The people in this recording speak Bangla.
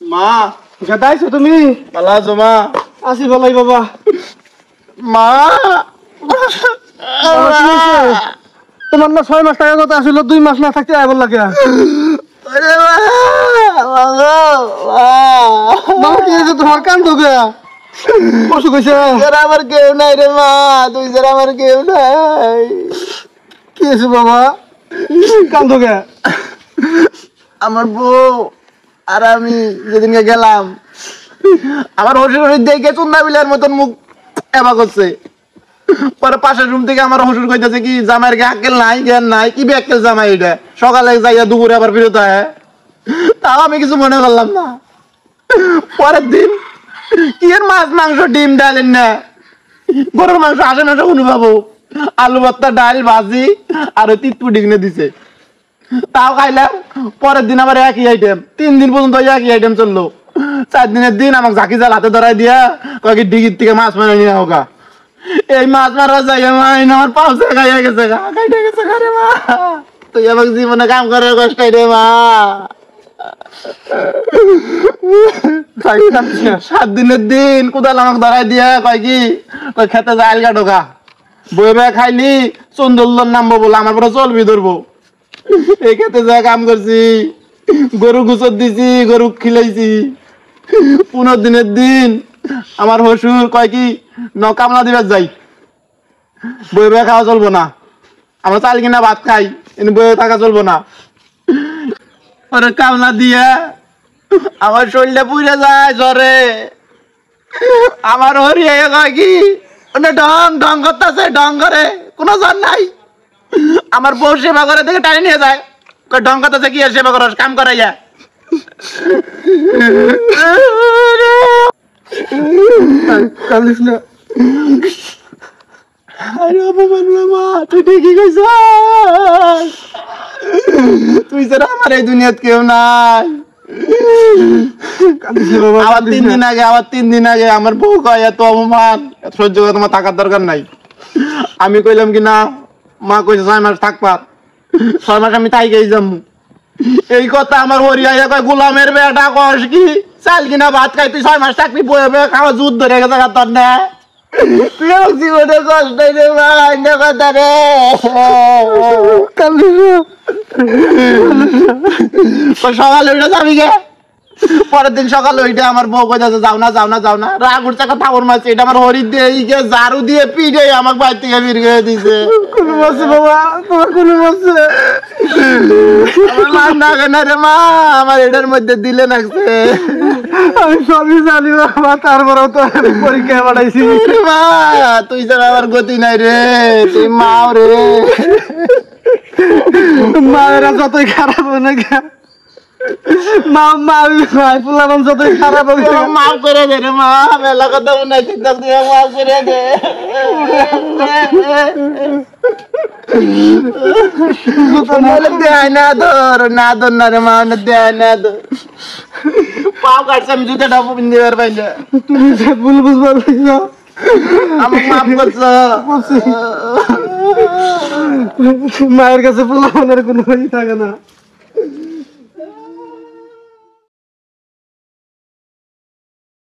মা গাদাইছো তুমি? ভালো আছো মা? আছি ভালাই বাবা। মা তোমার না 6 মাস টাকা কথা আসলে 2 মাস না থাকতে আইবল লাগে। আরে বাবা কি হয়েছে তোমার? কান্দো কে? অসুখ হয়েছে? আমার কেউ নাই রে মা, তুই যারা আমার কেউ নাই। কি হয়েছে বাবা? কান্দো কে? আমার বউ আর আমি যেদিনকে গেলাম আমার হসুর দেখে চুন্না বিলার মতন মুখ এবা করছে। পরে পাশের রুম থেকে আমার হসুর কইতেছে কি জামাইয়ের গে আক্কেল নাই, জ্ঞান নাই, কি বেক্কেল জামাই এটা, সকালে যাইয়া দুপুরে আবার ফিরত হয়। তাও আমি কিছু মনে করলাম না। পরের দিন কি এর মাছ মাংস ডিম ডালেন না, গরুর মাংস আসে না শুনু বাবু, আলু ভর্তা ডাল ভাজি আর ওই তিতপুটি কিনে দিছে, তাও খাইলাম। পরের দিন আবার একই আইটেম, 3 দিন পর্যন্ত একই আইটেম চললো। 4 দিনের দিন আমাকে ঝাঁকি জাল হাতে ধরাই দিয়া কয়েক ডিগির থেকে মাছ মারা নিয়ে হোকা। এই মাছ মারা যাই আমার পাউসে খাইয়া গেছে গা, খাইতে গেছে ঘরে মা। তুই আমাকে জীবনে কাম করার কষ্ট রে মা। 7 দিনের দিন কোদাল আমাকে ধরাই দিয়া কয় কি খেতে যায় আলগা ঢোকা, বই বয়ে খাইলি চন্দুল্লোর নামবো বলে আমার পরে চলবি ধরবো। এই খেতে যায় কাম করছি, গরু গুচর দিছি, গরু খিলাইছি। 15 দিনের দিন আমার হসুর কয় কি কামলা দিবার যাই, বই বয়ে খাওয়া চলবো না, আমরা চাল কিনা ভাত খাই, কিন্তু বয়ে থাকা চলবো না। পরে কামলা দিয়া আমার শরীরটা পুড়ে যায় জ্বরে। আমার হরিয়ে কয় কি ঢং ঢং করতেছে, ঢং করে কোনো জ্বর নাই। আমার বউ সেবা করে দেখে টানি নিয়ে যায়, ঢং করতেছে কি আর সেবা করার কাম করাইয়া। কালিস না, তুই ঠিকই কইছ, তুই ছাড়া আমার এই দুনিয়াত কেউ নাই। আবার 3 দিন আগে আমার বউ কয় এত অপমান এত সহ্য করে তোমার থাকার দরকার নাই। আমি কইলাম কি না, মা কইছে 6 মাস থাকবা, 6 মাস আমি তাইকেই যাবো। এই কথা আমার হরিয়া কয় গোলামের বেটা কস কি চাল কিনা ভাত খাই, তুই 6 মাস থাকবি, বয়ে বয়ে খাওয়া যুদ্ধ ধরে গেছে তোর না। তুই জীবনে কষ্ট রে মা, কথা রে সকালে ওইটা যাবি গে। পরের দিন সকালে ওইটা আমার বউ কইতাছে যাও না যাও না যাও না, রাগ উঠছে থাবর মাছ। এটা আমার হরি দিয়ে ঝাড়ু দিয়ে পিঠে আমাকে বাইর থেকে বের করে দিছে। কোন মাসে বাবা তোমার কোন মাসে আমার না কেন রে মা, আমার এটার মধ্যে দিলে নাকছে। আমি সবই জানি বাবা, তারপরেও তো পরীক্ষা বাড়াইছি মা। তুই ছাড়া আমার গতি নাই রে, তুই মাও রে। মায়েরা যতই খারাপ হয় না যতই খারাপ হবে মাফ করে দে রে মা, মেলা কথা নাই চিন্তা দিয়ে মাফ করে দে। দেয় না ধর না ধর না রে মা, দেয় না ধর পাও কাটছে, আমি জুতে ডাবো পিন্দি বার পাইলে। তুমি যে ভুল বুঝবার পাইছ, আমাকে মাফ করছ। মায়ের কাছে পোলা মনের কোনো থাকে না।